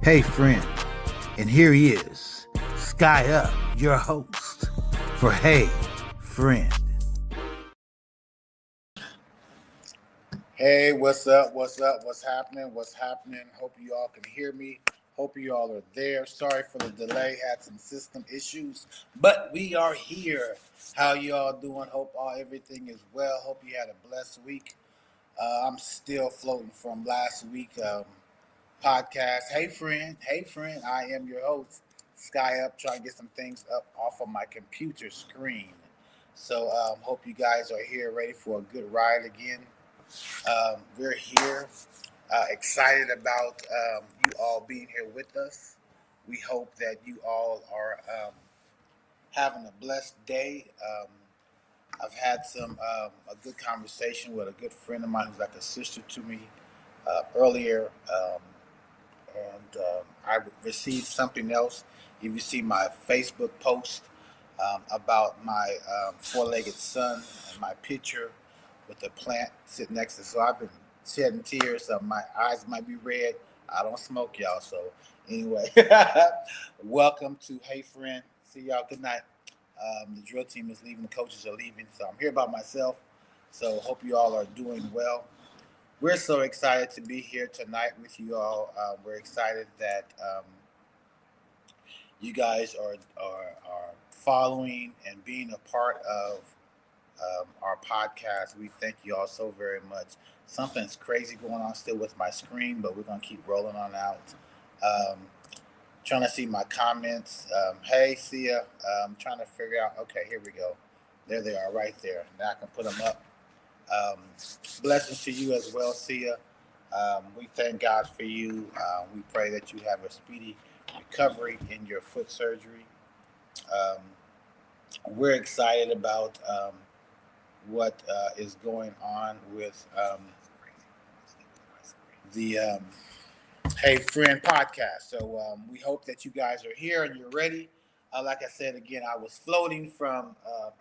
Hey, friend, and here he is, Sky Up, your host for Hey, Friend. Hey, what's up? What's up? What's happening? What's happening? Hope you all can hear me. Hope you all are there. Sorry for the delay. Had some system issues, but we are here. How you all doing? Hope all everything is well. Hope you had a blessed week. I'm still floating from last week podcast. Hey friend. I am your host, Sky Up, trying to get some things up off of my computer screen. So hope you guys are here, ready for a good ride again. We're here, excited about you all being here with us. We hope that you all are having a blessed day. I've had a good conversation with a good friend of mine who's like a sister to me earlier, and I received something else. If you see my Facebook post about my four-legged son and my picture with the plant sitting next to. So I've been shedding tears. So my eyes might be red. I don't smoke, y'all. So anyway, welcome to Hey Friend. See y'all. Good night. The drill team is leaving. The coaches are leaving. So I'm here by myself. So hope you all are doing well. We're so excited to be here tonight with you all. We're excited that you guys are following and being a part of our podcast. We thank you all so very much. Something's crazy going on still with my screen, but we're going to keep rolling on out. Um, Trying to see my comments. Hey, Sia. Trying to figure out. Okay, here we go. There they are right there. Now I can put them up. Um, Blessings to you as well, Sia. We thank God for you. We pray that you have a speedy recovery in your foot surgery. Um, we're excited about what is going on with the Hey Friend podcast. So we hope that you guys are here and you're ready. Like I said again, I was floating from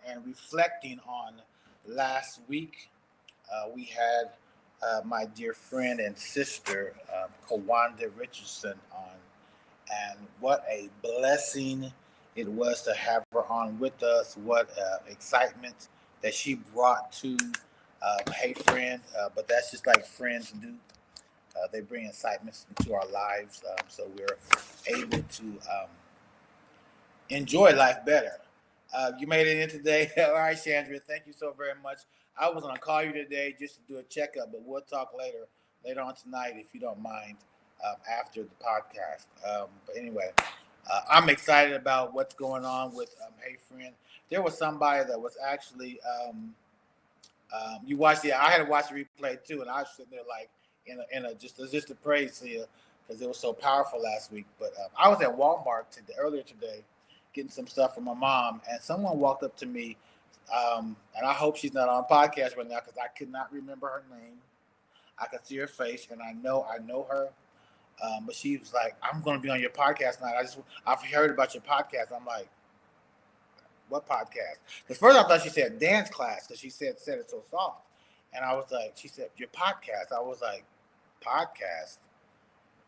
and reflecting on last week. We had my dear friend and sister, Kawanda Richardson, on, and what a blessing it was to have her on with us. What excitement that she brought to Hey Friend. But that's just like friends do. They bring excitement into our lives, so we're able to enjoy life better. You made it in today. All right, Chandra, thank you so very much. I was going to call you today just to do a checkup, but we'll talk later on tonight, if you don't mind, after the podcast. But anyway, I'm excited about what's going on with Hey Friend. There was somebody that was actually you watched the. I had to watch the replay too, and I was sitting there like in a just to praise here because it was so powerful last week. But I was at Walmart earlier today, getting some stuff from my mom, and someone walked up to me, and I hope she's not on podcast right now because I could not remember her name. I could see her face, and I know her. But she was like, "I'm going to be on your podcast tonight. I've heard about your podcast." I'm like, what podcast? Because first I thought she said dance class because she said it so soft, and I was like, she said your podcast. I was like, podcast.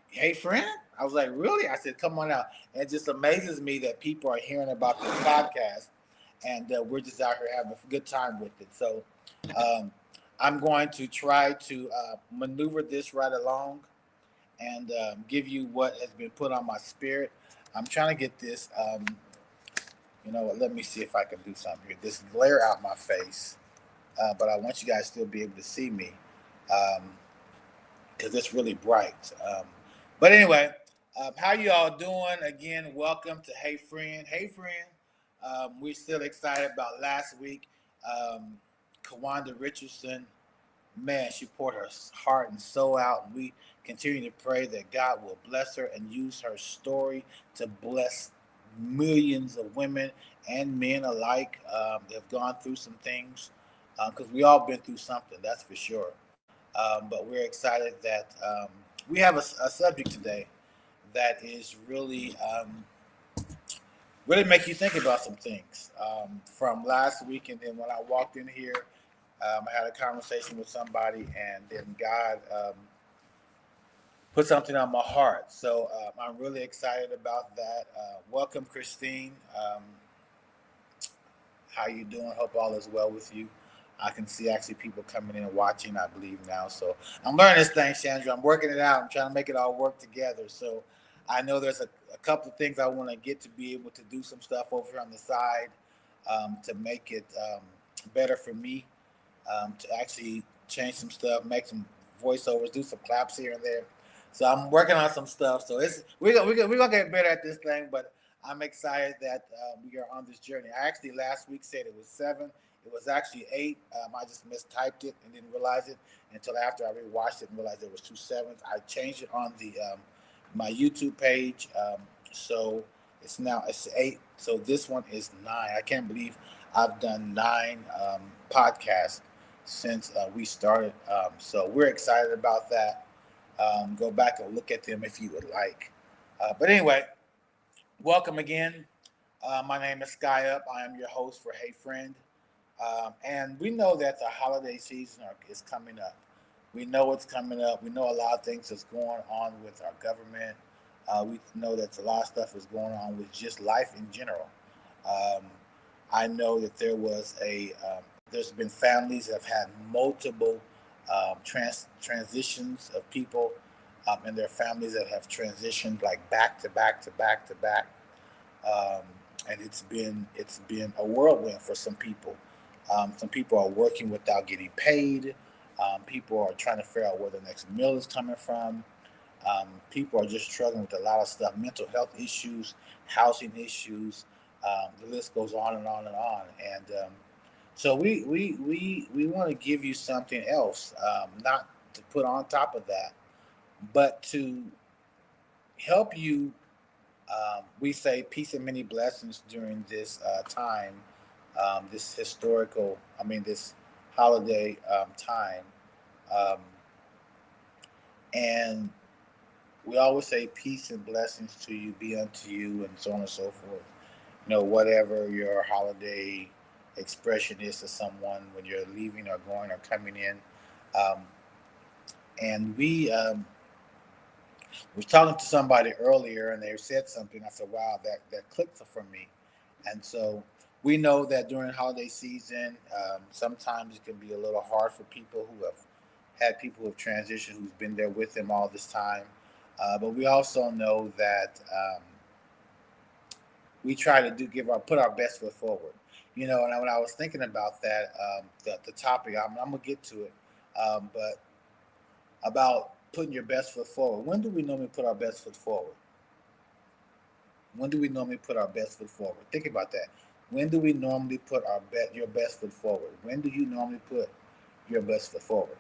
Hey friend, I was like, really? I said, come on out. And it just amazes me that people are hearing about this podcast, and we're just out here having a good time with it. So um, I'm going to try to maneuver this right along and give you what has been put on my spirit. I'm trying to get this. You know what? Let me see if I can do something here. This glare out my face, but I want you guys to still be able to see me because it's really bright. But anyway, how you all doing? Again, welcome to Hey Friend. Hey Friend. We're still excited about last week. Kawanda Richardson, man, she poured her heart and soul out. And we continue to pray that God will bless her and use her story to bless millions of women and men alike that have gone through some things because we all been through something, that's for sure. But we're excited that we have a subject today that is really make you think about some things from last week. And then when I walked in here, I had a conversation with somebody, and then God put something on my heart. So I'm really excited about that. Welcome, Christine. How you doing? Hope all is well with you. I can see actually people coming in and watching, I believe now. So I'm learning this thing, Chandra. I'm working it out. I'm trying to make it all work together. So I know there's a couple of things I want to get to be able to do some stuff over here on the side to make it better for me, to actually change some stuff, make some voiceovers, do some claps here and there. So I'm working on some stuff. So we're gonna get better at this thing, but I'm excited that we are on this journey. I actually last week said it was 7. It was actually 8. I just mistyped it and didn't realize it until after I rewatched it and realized there was 2 sevens. I changed it on the my YouTube page, so it's 8. So this one is 9. I can't believe I've done 9 podcasts since we started. So we're excited about that. Go back and look at them if you would like. But anyway, welcome again. My name is Sky Up. I am your host for Hey Friend. And we know that the holiday season is coming up. We know it's coming up. We know a lot of things that's going on with our government. We know that a lot of stuff is going on with just life in general. Um, I know that there's been families that have had multiple transitions of people and their families that have transitioned like back to back to back to back, um, and it's been a whirlwind for some people. Some people are working without getting paid. People are trying to figure out where the next meal is coming from. People are just struggling with a lot of stuff, mental health issues, housing issues. The list goes on and on and on. And so we want to give you something else, not to put on top of that, but to help you. We say peace and many blessings during this time, this this holiday time. Um, and we always say peace and blessings to you be unto you and so on and so forth. Whatever your holiday expression is to someone when you're leaving or going or coming in. Um, and we was talking to somebody earlier and they said something. I said, wow, that clicked for me. And so we know that during holiday season, sometimes it can be a little hard for people who have had people who have transitioned, who's been there with them all this time. But we also know that we try to put our best foot forward. And when I was thinking about that, the topic, I'm gonna get to it, but about putting your best foot forward. When do we normally put our best foot forward? When do we normally put our best foot forward? Think about that. When do we normally put your best foot forward? When do you normally put your best foot forward?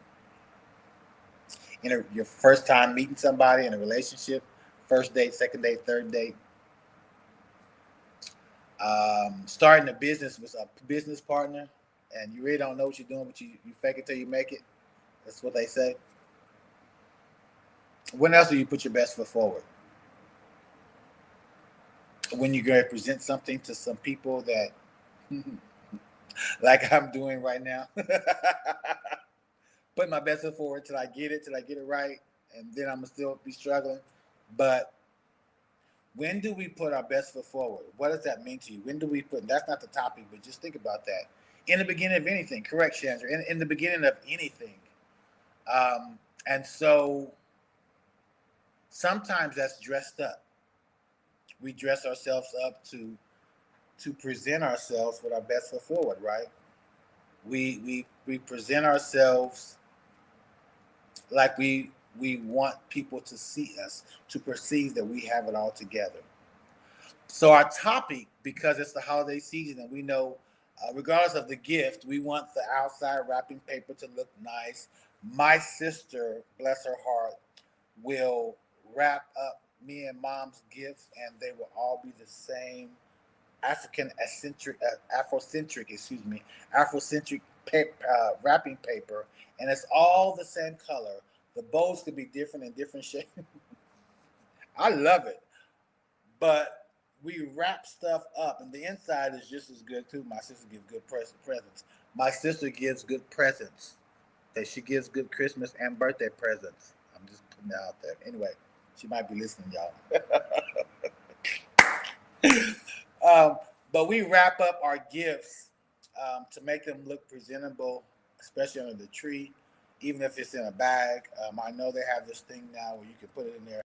Your first time meeting somebody in a relationship, first date, second date, third date, starting a business with a business partner, and you really don't know what you're doing, but you fake it till you make it. That's what they say. When else do you put your best foot forward? When you're going to present something to some people that, like I'm doing right now, put my best foot forward till I get it right, and then I'm gonna still be struggling. But when do we put our best foot forward? What does that mean to you? When do we put? That's not the topic, but just think about that. In the beginning of anything, correct, Chandra? In the beginning of anything, and so sometimes that's dressed up. We dress ourselves up to present ourselves with our best foot forward, right? We present ourselves like we want people to see us, to perceive that we have it all together. So our topic, because it's the holiday season and we know, regardless of the gift, we want the outside wrapping paper to look nice. My sister, bless her heart, will wrap up me and mom's gifts and they will all be the same Afrocentric wrapping paper, and it's all the same color. The bows could be different in different shapes. I love it, but we wrap stuff up, and the inside is just as good too. My sister gives good presents. My sister gives good presents. That she gives good Christmas and birthday presents. I'm just putting that out there. Anyway, she might be listening, y'all. But we wrap up our gifts to make them look presentable, especially under the tree, even if it's in a bag. I know they have this thing now where you can put it in there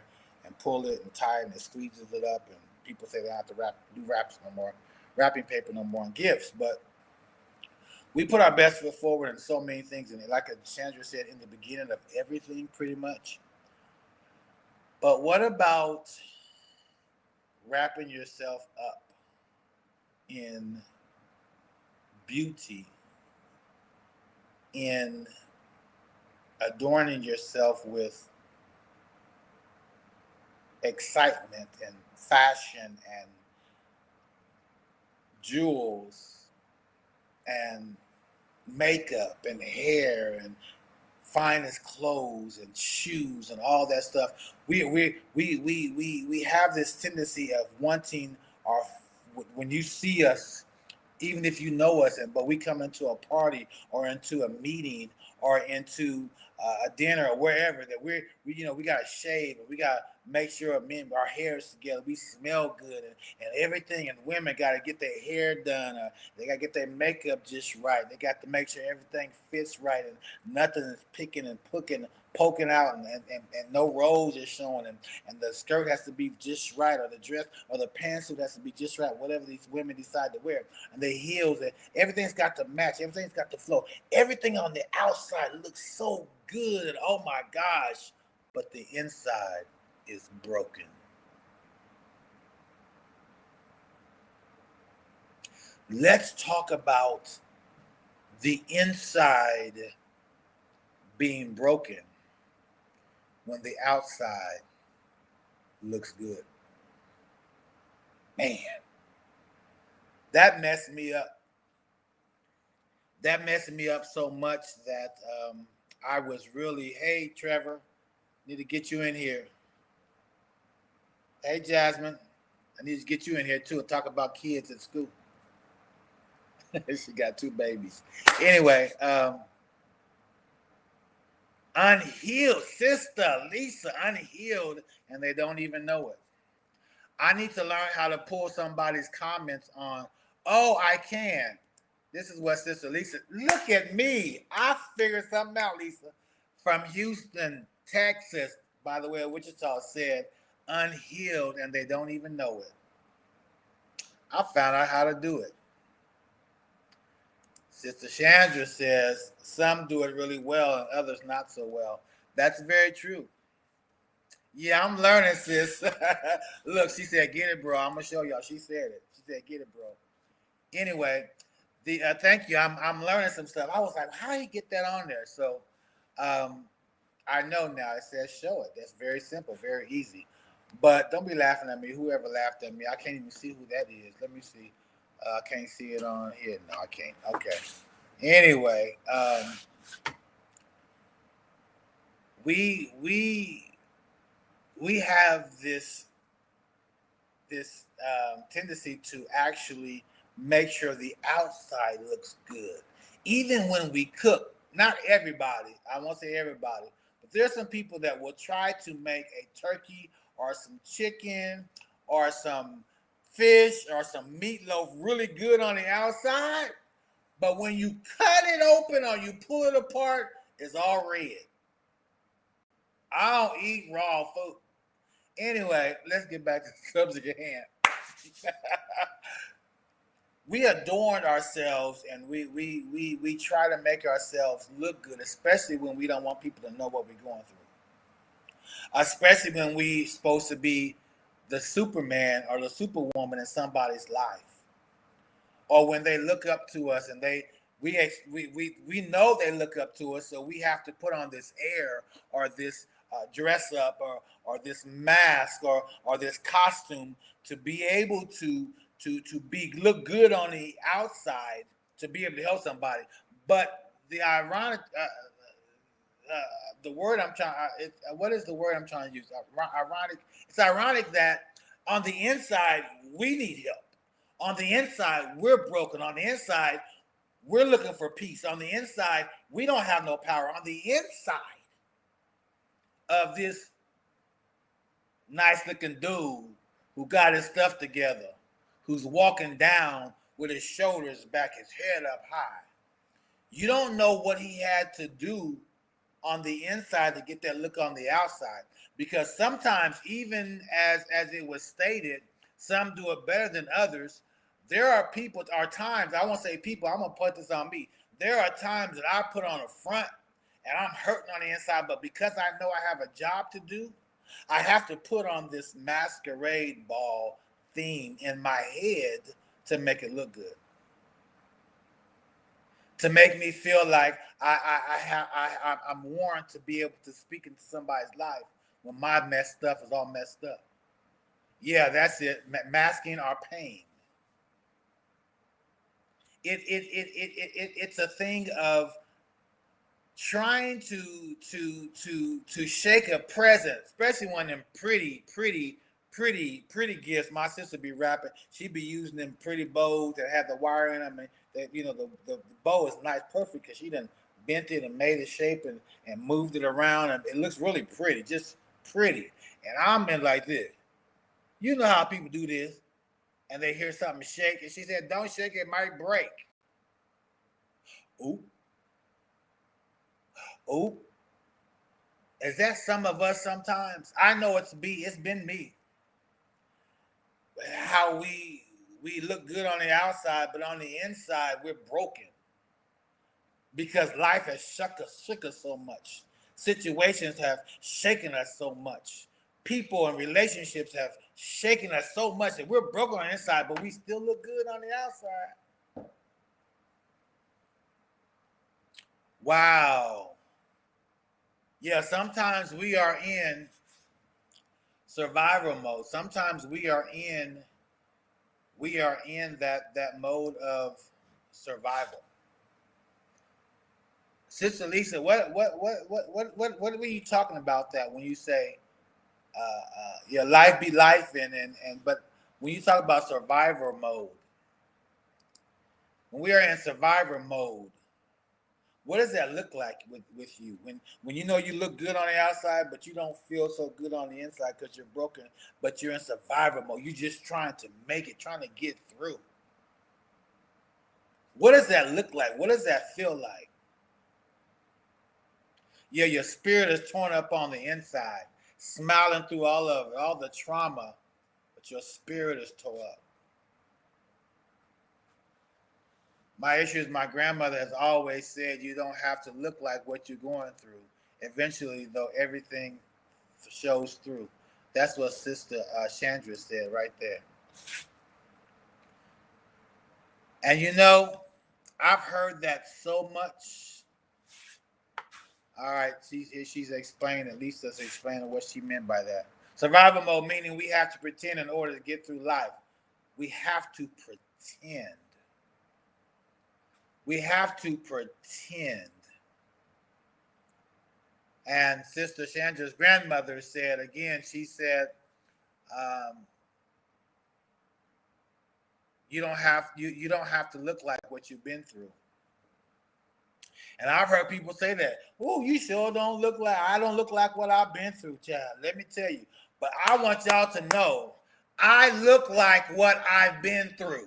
and pull it and tie it and it squeezes it up. And people say they don't have to do wraps no more, wrapping paper no more on gifts. But we put our best foot forward in so many things. And like Sandra said, in the beginning of everything, pretty much. But what about wrapping yourself up in beauty, in adorning yourself with excitement and fashion and jewels and makeup and hair and finest clothes and shoes and all that stuff? We have this tendency of wanting our, when you see us, even if you know us, but we come into a party or into a meeting or into a dinner or wherever, that we got to shave and we got to make sure our hair is together, we smell good and everything, and women got to get their hair done, they got to get their makeup just right, they got to make sure everything fits right and nothing is picking and poking out and no rolls are showing, and the skirt has to be just right, or the dress or the pantsuit has to be just right, whatever these women decide to wear, and the heels, and everything's got to match, everything's got to flow, everything on the outside looks so good, oh my gosh, but the inside is broken. Let's talk about the inside being broken when the outside looks good. Man, that messed me up. That messed me up so much that I was really, hey, Trevor, need to get you in here. Hey, Jasmine, I need to get you in here too and talk about kids at school. She got 2 babies. Anyway, unhealed, sister Lisa, unhealed, and they don't even know it. I need to learn how to pull somebody's comments on, oh, I can. This is what Sister Lisa, look at me. I figured something out, Lisa. From Houston, Texas, by the way, Wichita said, unhealed, and they don't even know it. I found out how to do it. Sister Chandra says, some do it really well and others not so well. That's very true. Yeah, I'm learning, sis. Look, she said, get it, bro. I'm going to show y'all. She said it. She said, get it, bro. Anyway, thank you. I'm learning some stuff. I was like, how do you get that on there? So I know now. It says show it. That's very simple, very easy. But don't be laughing at me. Whoever laughed at me, I can't even see who that is. Let me see. I can't see it on here. No, I can't. Okay. Anyway, we have this tendency to actually make sure the outside looks good, even when we cook. Not everybody. I won't say everybody, but there's some people that will try to make a turkey or some chicken or some fish or some meatloaf really good on the outside, but when you cut it open or you pull it apart, it's all red. I don't eat raw food. Anyway, let's get back to the subject at hand. We adorn ourselves and we try to make ourselves look good, especially when we don't want people to know what we're going through. Especially when we're supposed to be the Superman or the Superwoman in somebody's life. Or when they look up to us and we know they look up to us, so we have to put on this air or this dress up or this mask or this costume to be able to look good on the outside, to be able to help somebody. But the ironic, the word I'm trying, what is the word I'm trying to use? Ironic. It's ironic that on the inside we need help. On the inside we're broken. On the inside we're looking for peace. On the inside we don't have no power. On the inside of this nice looking dude who got his stuff together, who's walking down with his shoulders back, his head up high. You don't know what he had to do on the inside to get that look on the outside. Because sometimes, even as it was stated, some do it better than others. There are times, I won't say people, I'm going to put this on me. There are times that I put on a front and I'm hurting on the inside, but because I know I have a job to do, I have to put on this masquerade ball theme in my head to make it look good. To make me feel like I'm warranted to be able to speak into somebody's life when my stuff is all messed up. Yeah, that's it. Masking our pain. It's a thing of trying to shake a present, especially one of them pretty gifts. My sister be rapping. She be using them pretty bows that have the wire in them, and that, you know, the bow is nice, perfect, because she done bent it and made it shape and moved it around, and it looks really pretty, just pretty. And I'm in like this. You know how people do this, and they hear something shake, and she said, "Don't shake it, it might break." Ooh. Ooh. Is that some of us sometimes? I know it's been me. How we look good on the outside, but on the inside we're broken because life has shook us so much. Situations have shaken us so much. People and relationships have shaken us so much that we're broken on the inside, but we still look good on the outside. Wow. Yeah, sometimes we are in survival mode. Sometimes we are in that mode of survival. Sister Lisa, what were you talking about that when you say yeah, life be life, and but when you talk about survivor mode, when we are in survivor mode, what does that look like with you when you know you look good on the outside, but you don't feel so good on the inside because you're broken, but you're in survivor mode? You're just trying to make it, trying to get through. What does that look like? What does that feel like? Yeah, your spirit is torn up on the inside, smiling through all of it, all the trauma, but your spirit is tore up. My issue is my grandmother has always said you don't have to look like what you're going through. Eventually, though, everything shows through. That's what Sister Chandra said right there. And you know, I've heard that so much. All right, she's explaining, at least that's explaining what she meant by that. Survival mode, meaning we have to pretend in order to get through life. We have to pretend. We have to pretend. And Sister Chandra's grandmother said, again, she said, you don't have to look like what you've been through. And I've heard people say that, oh, you sure don't look like, I don't look like what I've been through, child. Let me tell you. But I want y'all to know, I look like what I've been through.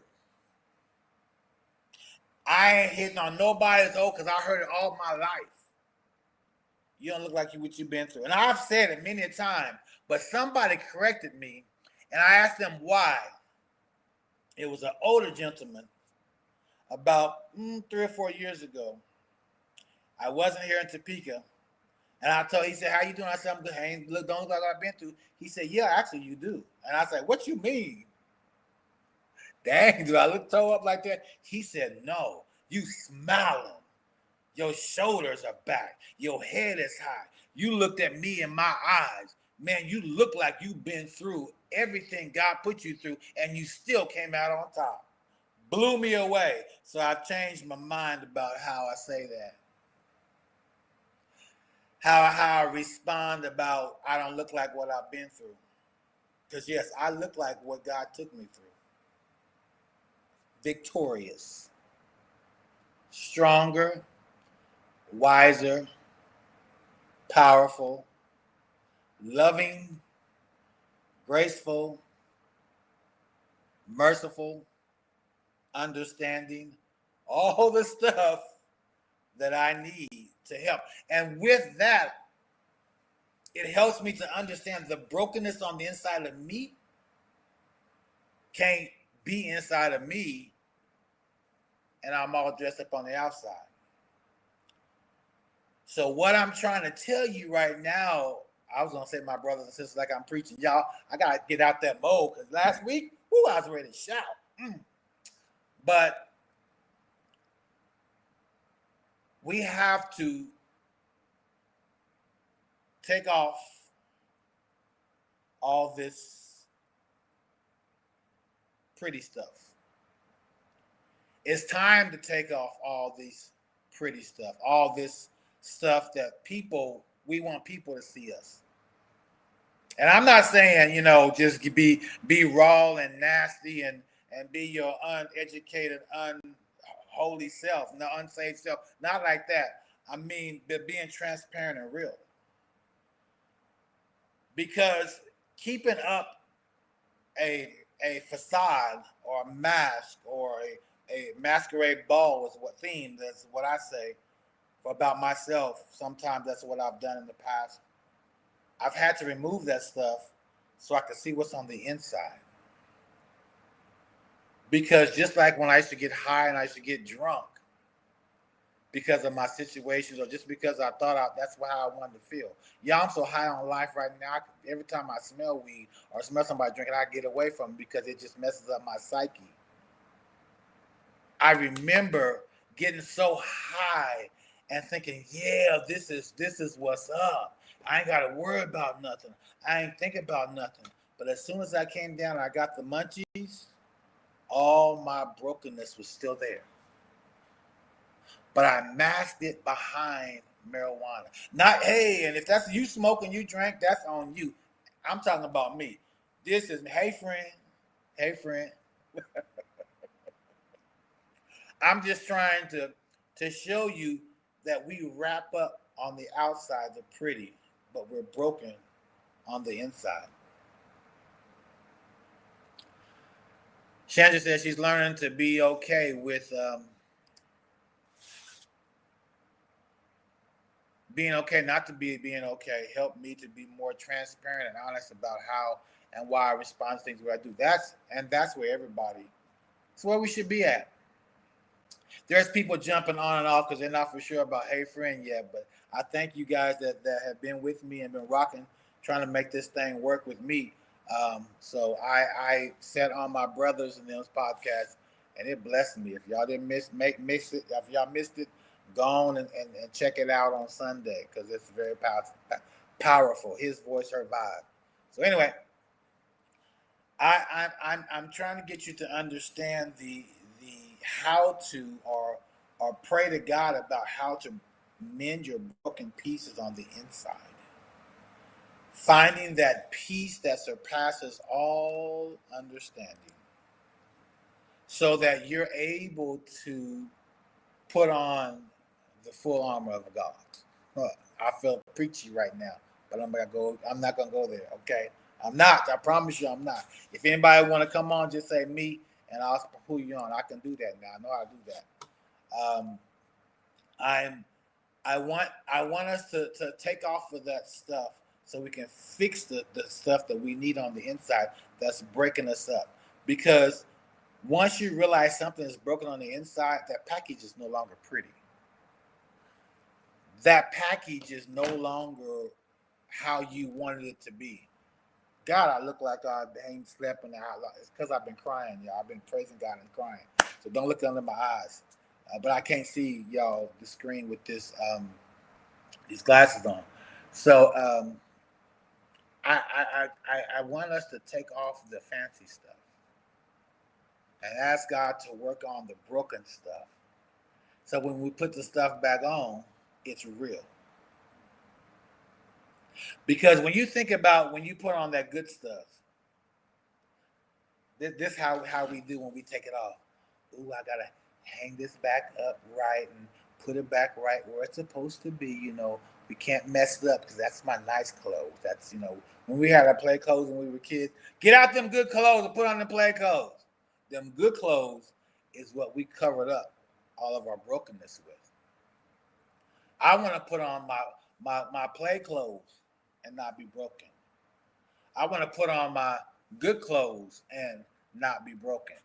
I ain't hitting on nobody's old because I heard it all my life. You don't look like what you've been through. And I've said it many a time, but somebody corrected me, and I asked them why. It was an older gentleman about 3 or 4 years ago. I wasn't here in Topeka, and he said, how you doing? I said, I'm good. Hey, don't look like I've been through. He said, yeah, actually you do. And I said, what you mean? Dang, do I look toe up like that? He said, no, you smiling. Your shoulders are back. Your head is high. You looked at me in my eyes. Man, you look like you've been through everything God put you through, and you still came out on top. Blew me away. So I've changed my mind about how I say that. How I respond about I don't look like what I've been through. Because yes, I look like what God took me through. Victorious. Stronger. Wiser. Powerful. loving, graceful, merciful, understanding, all the stuff that I need to help. And with that, it helps me to understand the brokenness on the inside of me can't be inside of me, and I'm all dressed up on the outside. So what I'm trying to tell you right now, I was gonna say, my brothers and sisters, like I'm preaching, y'all. I gotta get out that mode because last week, I was ready to shout. But we have to take off all this pretty stuff. It's time to take off all these pretty stuff, all this stuff that we want people to see us. And I'm not saying, just be raw and nasty and be your uneducated, unholy self, no unsaved self. Not like that. I mean, being transparent and real. Because keeping up a facade or a mask or a masquerade ball is what theme. That's what I say about myself. Sometimes that's what I've done in the past. I've had to remove that stuff so I could see what's on the inside. Because just like when I used to get high and I used to get drunk because of my situations or just because I thought that's how I wanted to feel. Yeah, I'm so high on life right now. Every time I smell weed or smell somebody drinking, I get away from it because it just messes up my psyche. I remember getting so high and thinking, yeah, this is what's up. I ain't got to worry about nothing. I ain't think about nothing. But as soon as I came down and I got the munchies, all my brokenness was still there. But I masked it behind marijuana. Not, hey, and if that's you smoking, you drank, that's on you. I'm talking about me. This is, hey, friend. Hey, friend. I'm just trying to show you that we wrap up on the outside, the pretty, but we're broken on the inside. Chandra says she's learning to be okay with being okay, not to be being okay. Help me to be more transparent and honest about how and why I respond to things where I do. That's where it's where we should be at. There's people jumping on and off because they're not for sure about Hey Friend yet, but I thank you guys that have been with me and been rocking, trying to make this thing work with me. So I sat on my brothers in those podcasts, and it blessed me. If y'all didn't miss it, if y'all missed it, go on and check it out on Sunday because it's very powerful. His voice, her vibe. So anyway, I'm trying to get you to understand the how to or pray to God about how to mend your broken pieces on the inside. Finding that peace that surpasses all understanding so that you're able to put on the full armor of God. I feel preachy right now, but I'm not gonna go there, okay? I'm not. I promise you I'm not. If anybody want to come on, just say me and I'll put you on. I can do that now. I know how to do that. I want us to take off of that stuff so we can fix the stuff that we need on the inside that's breaking us up. Because once you realize something is broken on the inside, that package is no longer pretty. That package is no longer how you wanted it to be. God, I look like I ain't slept in the house. It's because I've been crying, y'all. I've been praising God and crying. So don't look under my eyes. But I can't see y'all the screen with these glasses on. So I want us to take off the fancy stuff and ask God to work on the broken stuff. So when we put the stuff back on, it's real. Because when you think about when you put on that good stuff, this how we do when we take it off. Ooh, I gotta hang this back up right and put it back right where it's supposed to be. We can't mess it up because that's my nice clothes. That's, when we had our play clothes when we were kids, get out them good clothes and put on the play clothes. Them good clothes is what we covered up all of our brokenness with. I want to put on my play clothes and not be broken. I want to put on my good clothes and not be broken.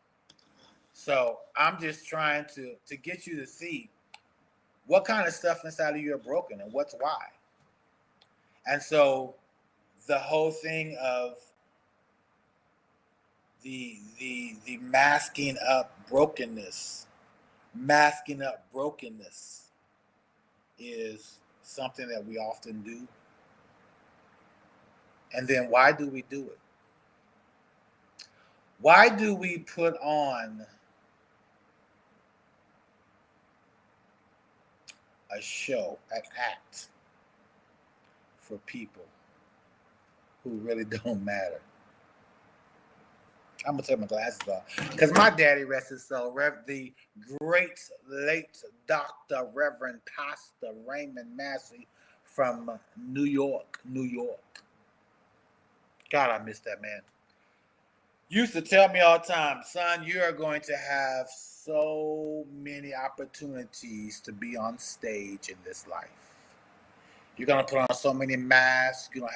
So I'm just trying to get you to see what kind of stuff inside of you are broken and what's why. And so the whole thing of the masking up brokenness is something that we often do. And then why do we do it? Why do we put on a show, an act for people who really don't matter? I'm gonna take my glasses off because my daddy, rest his soul, the great late Dr. Reverend Pastor Raymond Massey from New York. God, I miss that man. Used to tell me all the time, son, you are going to have so many opportunities to be on stage in this life. You're gonna put on so many masks. You're gonna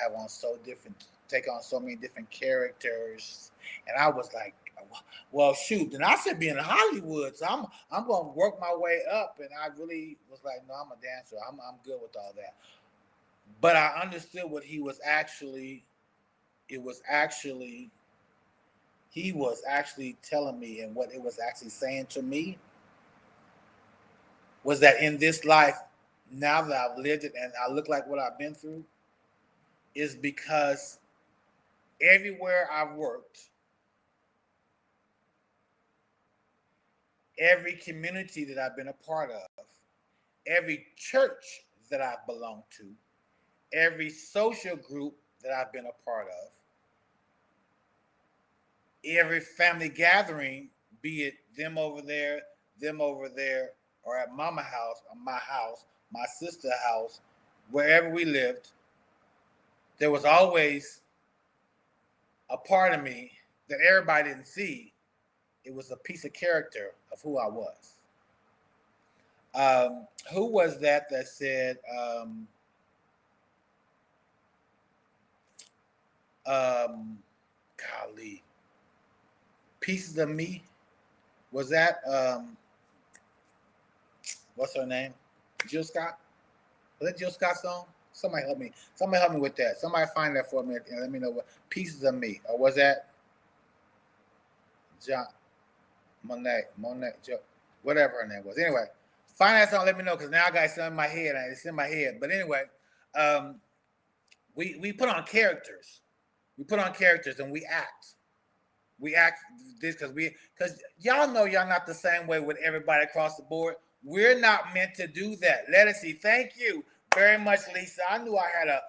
take on so many different characters. And I was like, well, shoot. Then I should be in Hollywood, so I'm gonna work my way up. And I really was like, no, I'm a dancer. I'm good with all that. But I understood what he was actually telling me, and what it was actually saying to me was that in this life, now that I've lived it and I look like what I've been through, is because everywhere I've worked, every community that I've been a part of, every church that I've belonged to, every social group that I've been a part of, every family gathering, be it them over there, or at mama house, or my house, my sister's house, wherever we lived, there was always a part of me that everybody didn't see. It was a piece of character of who I was. Who was that said, golly, pieces of me? Was that, what's her name? Jill Scott? Was that Jill Scott's song? Somebody help me. Somebody help me with that. Somebody find that for me and let me know what pieces of me. Or was that John Monet, Joe, whatever her name was. Anyway, find that song. Let me know because now I got something in my head. It's in my head. But anyway, we put on characters. We put on characters and we act. We act this because y'all know y'all not the same way with everybody across the board. We're not meant to do that. Let us see. Thank you very much, Lisa. I knew I had a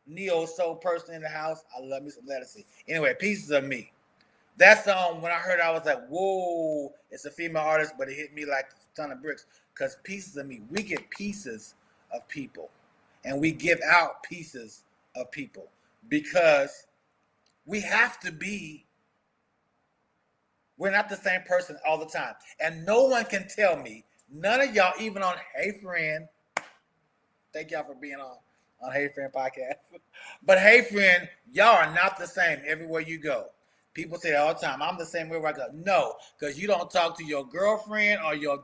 neo soul person in the house. I love me some Lettucey. Anyway, pieces of me. That song, when I heard it, I was like, whoa, it's a female artist, but it hit me like a ton of bricks. Because pieces of me, we get pieces of people. And we give out pieces of people. Because we have to be, we're not the same person all the time. And no one can tell me, none of y'all, even on Hey Frienn, thank y'all for being on Hey Frienn podcast. But Hey Frienn, y'all are not the same everywhere you go. People say all the time, I'm the same way where I go. No, because you don't talk to your girlfriend or your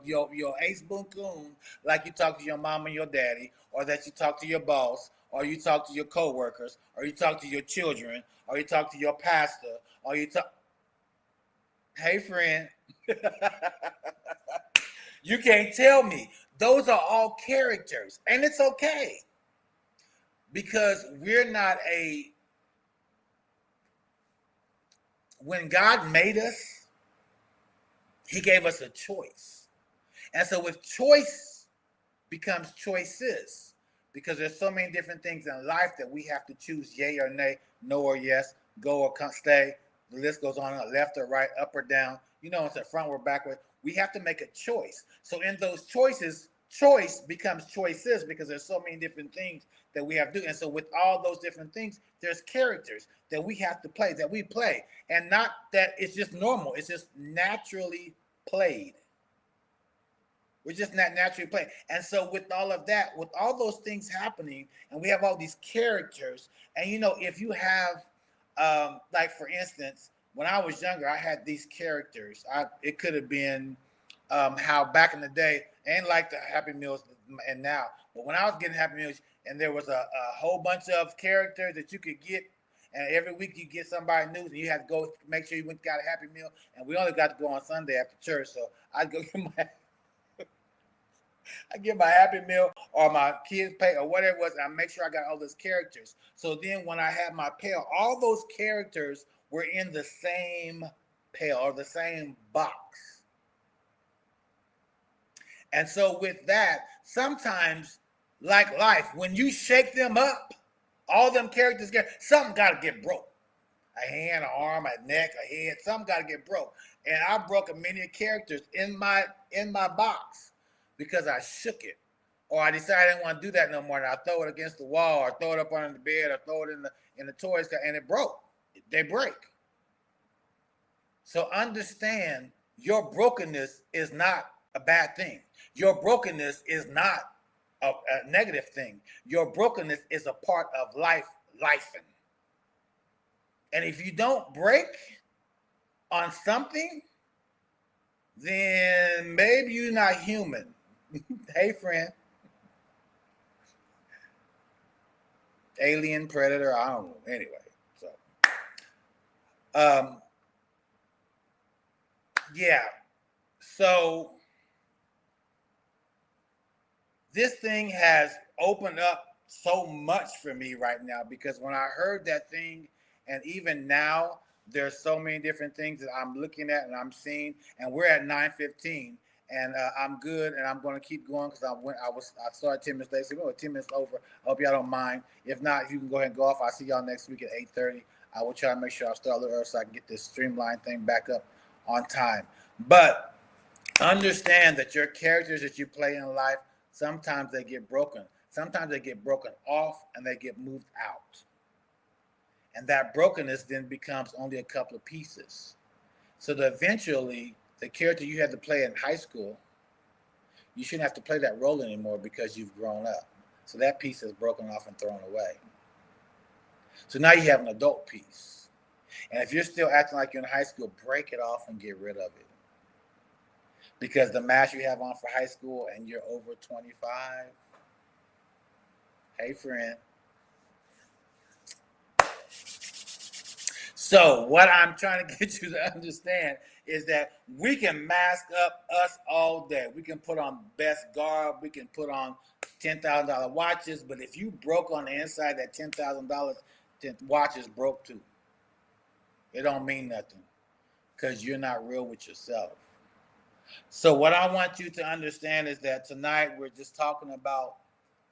ace boon coon like you talk to your mom and your daddy, or that you talk to your boss, or you talk to your coworkers, or you talk to your children, or you talk to your pastor, or you talk. Hey Frienn, you can't tell me. Those are all characters, and it's okay. Because we're not when God made us, he gave us a choice. And so with choice becomes choices, because there's so many different things in life that we have to choose yay or nay, no or yes, go or stay. The list goes on, left or right, up or down. It's the front or backward. we have to make a choice. So in those choices, choice becomes choices because there's so many different things that we have to do. And so with all those different things, there's characters that we have to play, that we play. And not that it's just normal, it's just naturally played. We're just not naturally playing. And so with all of that, with all those things happening, and we have all these characters, and if you have like for instance, when I was younger, I had these characters. It could have been how back in the day, and like the Happy Meals and now, but when I was getting Happy Meals, and there was a whole bunch of characters that you could get, and every week you get somebody new, and you had to go make sure you went and got a Happy Meal, and we only got to go on Sunday after church, so I'd go get my Happy Meal or my kids pay or whatever it was, and I make sure I got all those characters. So then when I had my pail, all those characters were in the same pail or the same box. And so with that, sometimes, like life, when you shake them up, all them characters something got to get broke. A hand, an arm, a neck, a head, something got to get broke. And I broke many characters in my box because I shook it, or I decided I didn't want to do that no more. And I throw it against the wall, or throw it up under the bed, or throw it in the toys, and it broke. They break. So understand, your brokenness is not a bad thing. Your brokenness is not a negative thing. Your brokenness is a part of lifing. And if you don't break on something, then maybe you're not human. Hey, friend. Alien, predator, I don't know. Anyway, so yeah. So this thing has opened up so much for me right now, because when I heard that thing, and even now, there's so many different things that I'm looking at and I'm seeing, and we're at 9:15, and I'm good, and I'm going to keep going because I started 10 minutes late, so we're 10 minutes over. I hope y'all don't mind. If not, you can go ahead and go off. I'll see y'all next week at 8:30. I will try to make sure I start a little early so I can get this streamline thing back up on time. But understand that your characters that you play in life, sometimes they get broken. Sometimes they get broken off and they get moved out. And that brokenness then becomes only a couple of pieces. So that eventually, the character you had to play in high school, you shouldn't have to play that role anymore because you've grown up. So that piece is broken off and thrown away. So now you have an adult piece. And if you're still acting like you're in high school, break it off and get rid of it. Because the mask you have on for high school and you're over 25, hey, friend. So what I'm trying to get you to understand is that we can mask up us all day. We can put on best garb. We can put on $10,000 watches. But if you broke on the inside, that $10,000 watch is broke too. It don't mean nothing because you're not real with yourself. So what I want you to understand is that tonight we're just talking about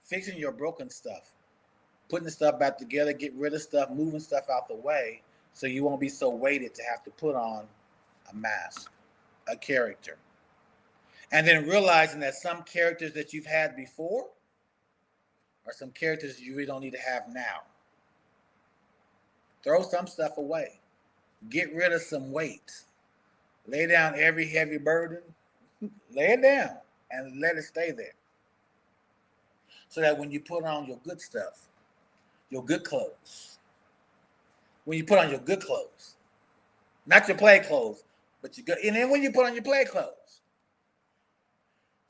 fixing your broken stuff, putting the stuff back together, get rid of stuff, moving stuff out the way so you won't be so weighted to have to put on a mask, a character. And then realizing that some characters that you've had before are some characters you really don't need to have now. Throw some stuff away. Get rid of some weight. Lay down every heavy burden. Lay it down and let it stay there. So that when you put on your good stuff, your good clothes, when you put on your good clothes, not your play clothes, but your good, and then when you put on your play clothes,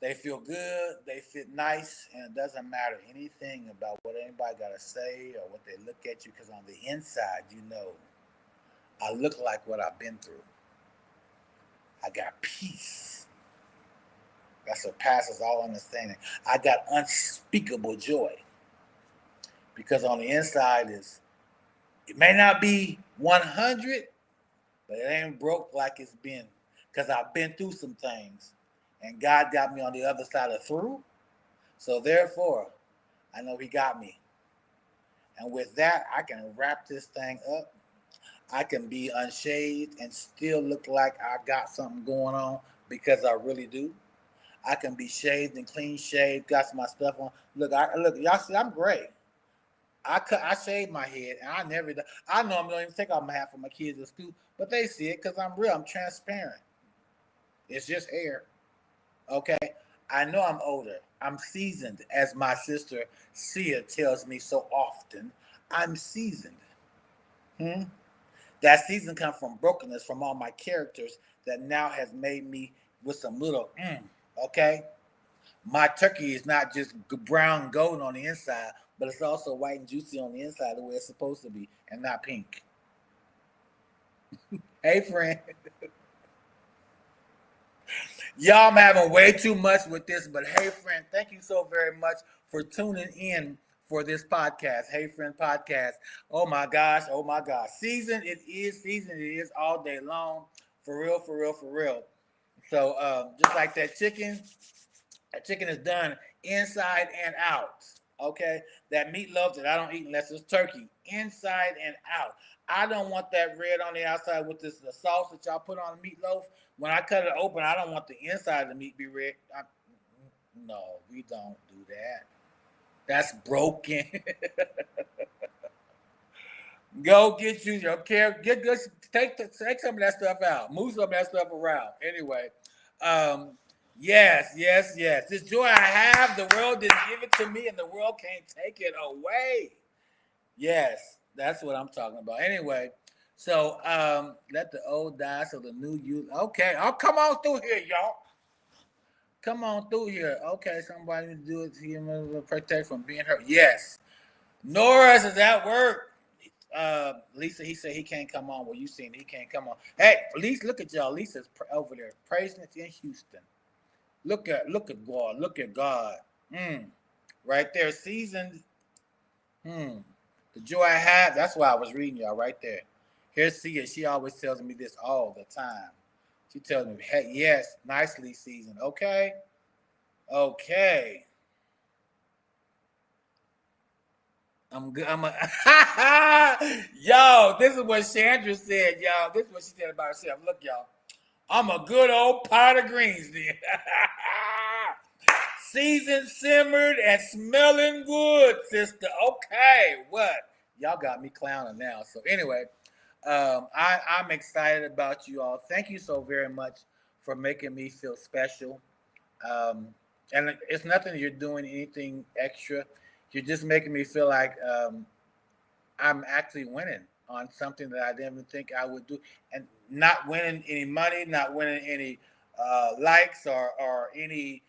they feel good, they fit nice, and it doesn't matter anything about what anybody got to say or what they look at you, because on the inside, you know, I look like what I've been through. I got peace that surpasses all understanding. I got unspeakable joy, because on the inside it may not be 100, but it ain't broke like it's been, because I've been through some things and God got me on the other side of through. So therefore, I know he got me. And with that, I can wrap this thing up. I can be unshaved and still look like I got something going on, because I really do. I can be shaved and clean shaved, got my stuff on. Look, y'all see, I'm gray. I shave my head, and I never. I normally don't even take off my hat for my kids at school, but they see it because I'm real. I'm transparent. It's just hair. Okay. I know I'm older. I'm seasoned, as my sister Sia tells me so often. I'm seasoned. Hmm? That season comes from brokenness from all my characters that now has made me with some little okay? My turkey is not just brown golden on the inside, but it's also white and juicy on the inside the way it's supposed to be and not pink. Hey, friend. Y'all, I'm having way too much with this, but hey, friend, thank you so very much for tuning in for this podcast. Hey, friend podcast. Oh my gosh, oh my gosh. Season it is all day long. For real, for real, for real. So just like that chicken is done inside and out. Okay, that meatloaf that I don't eat unless it's turkey, inside and out. I don't want that red on the outside with the sauce that y'all put on the meatloaf. When I cut it open, I don't want the inside of the meat be red. No, we don't do that. That's broken. Go get you your care. Get good. Take some of that stuff out. Move some of that stuff around. Anyway, um, yes, yes, yes. This joy I have, the world didn't give it to me, and the world can't take it away. Yes, that's what I'm talking about. Anyway, so let the old die so the new youth. Okay, I'll come on through here, y'all. Come on through here. Okay, somebody do it to you, protect from being hurt. Yes. Norris is at work. Lisa, he said he can't come on. Well, you seen he can't come on. Hey, Lisa, look at y'all. Lisa's over there praising it in Houston. Look at God. Look at God. Right there, seasoned. The joy I have. That's why I was reading y'all right there. Here's Sia. She always tells me this all the time. She tells me, hey, yes, nicely seasoned. Okay. Okay. I'm good. Yo, this is what Chandra said, y'all. This is what she said about herself. Look, y'all. I'm a good old pot of greens, then. Seasoned, simmered, and smelling good, sister. Okay, what? Y'all got me clowning now. So anyway, I'm excited about you all. Thank you so very much for making me feel special. Um, and it's nothing you're doing anything extra. You're just making me feel like I'm actually winning on something that I didn't even think I would do, and not winning any money, not winning any likes or any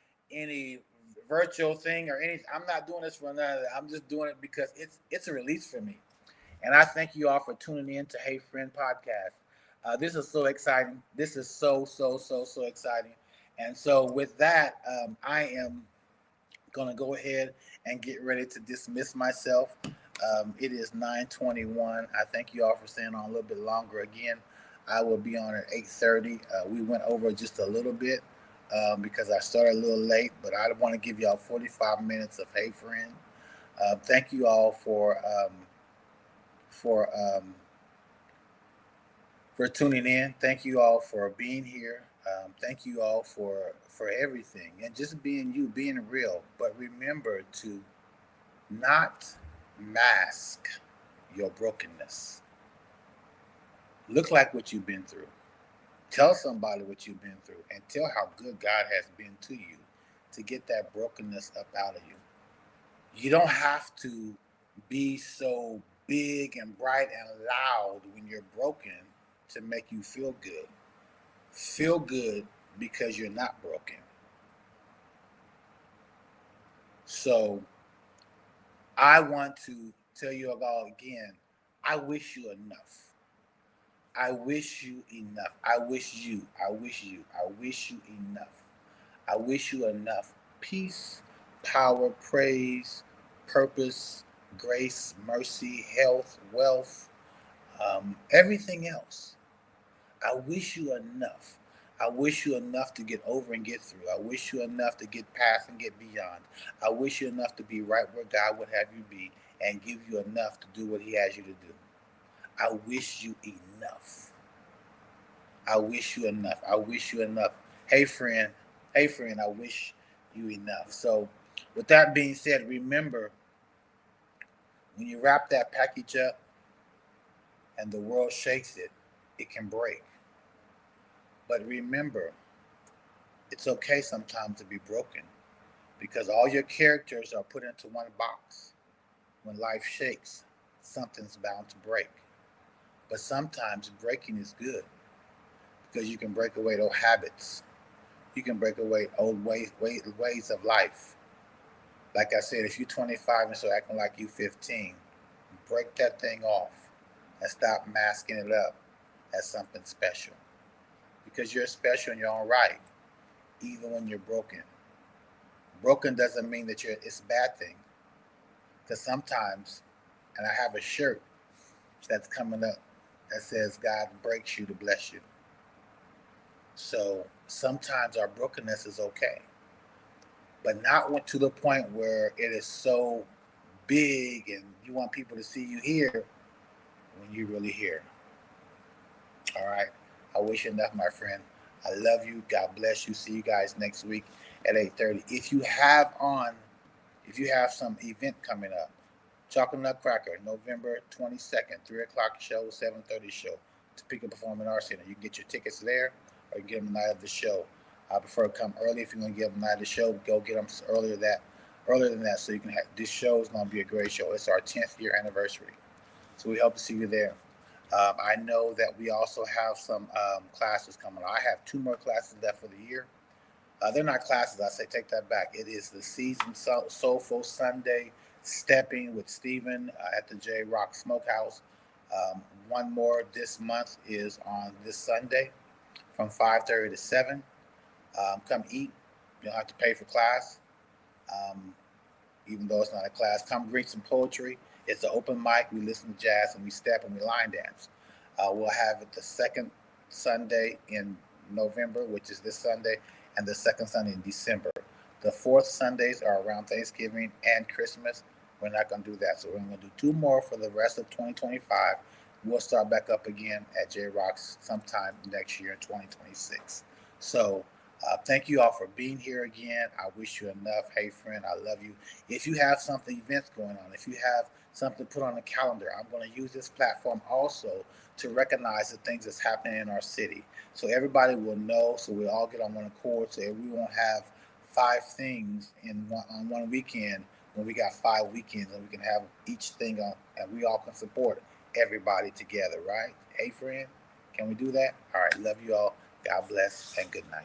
virtual thing or anything. I'm not doing this for none of that. I'm just doing it because it's a release for me. And I thank you all for tuning in to Hey Friend Podcast. This is so exciting. This is so exciting. And so with that, I am going to go ahead and get ready to dismiss myself. It is 9:21. I thank you all for staying on a little bit longer. Again, I will be on at 8:30. We went over just a little bit because I started a little late, but I want to give y'all 45 minutes of Hey Friend. Thank you all for um, for tuning in. Thank you all for being here. Thank you all for everything and just being you, being real. But remember to not mask your brokenness. Look like what you've been through. Tell somebody what you've been through and tell how good God has been to you to get that brokenness up out of you. You don't have to be so big and bright and loud when you're broken to make you feel good. Feel good because you're not broken. So I want to tell you all again, I wish you enough. I wish you enough. I wish you enough. I wish you enough peace, power, praise, purpose, grace, mercy, health, wealth, everything else. I wish you enough. I wish you enough to get over and get through. I wish you enough to get past and get beyond. I wish you enough to be right where God would have you be and give you enough to do what He has you to do. I wish you enough. I wish you enough. I wish you enough. Hey, friend. Hey, friend, I wish you enough. So, with that being said, remember when you wrap that package up and the world shakes it, it can break. But remember, it's okay sometimes to be broken because all your characters are put into one box. When life shakes, something's bound to break. But sometimes breaking is good because you can break away those habits. You can break away old ways of life. Like I said, if you're 25 and so acting like you're 15, break that thing off and stop masking it up as something special. Because you're special in your own right, even when you're broken. Broken doesn't mean that it's a bad thing. Because sometimes, and I have a shirt that's coming up that says God breaks you to bless you. So sometimes our brokenness is okay, but not to the point where it is so big and you want people to see you here when you're really here. All right. I wish you enough, my friend. I love you. God bless you. See you guys next week at 8:30. If you have some event coming up, Chocolate Nutcracker, November 22nd, 3 o'clock show, 7:30 show, Topeka Performing Arts Center. You can get your tickets there, or you can get them the night of the show. I prefer to come early. If you're gonna get them the night of the show, go get them earlier than that, so you can have. This show is gonna be a great show. It's our 10th year anniversary, so we hope to see you there. I know that we also have some classes coming. I have 2 more classes left for the year. They're not classes. I say take that back. It is the Season Soulful Sunday Stepping with Stephen at the J Rock Smokehouse. One more this month is on this Sunday from 5:30 to 7. Come eat. You don't have to pay for class. Um, Even though it's not a class. Come read some poetry. It's an open mic. We listen to jazz and we step and we line dance. We'll have it the second Sunday in November, which is this Sunday, and the second Sunday in December. The fourth Sundays are around Thanksgiving and Christmas. We're not going to do that. So we're going to do 2 more for the rest of 2025. We'll start back up again at J Rocks sometime next year in 2026. So thank you all for being here again. I wish you enough. Hey, friend, I love you. If you have events going on, if you have something put on the calendar, I'm going to use this platform also to recognize the things that's happening in our city. So everybody will know, so we all get on one accord, so we won't have 5 things on one weekend when we got 5 weekends, and we can have each thing on, and we all can support everybody together, right? Hey, friend, can we do that? All right, love you all. God bless and good night.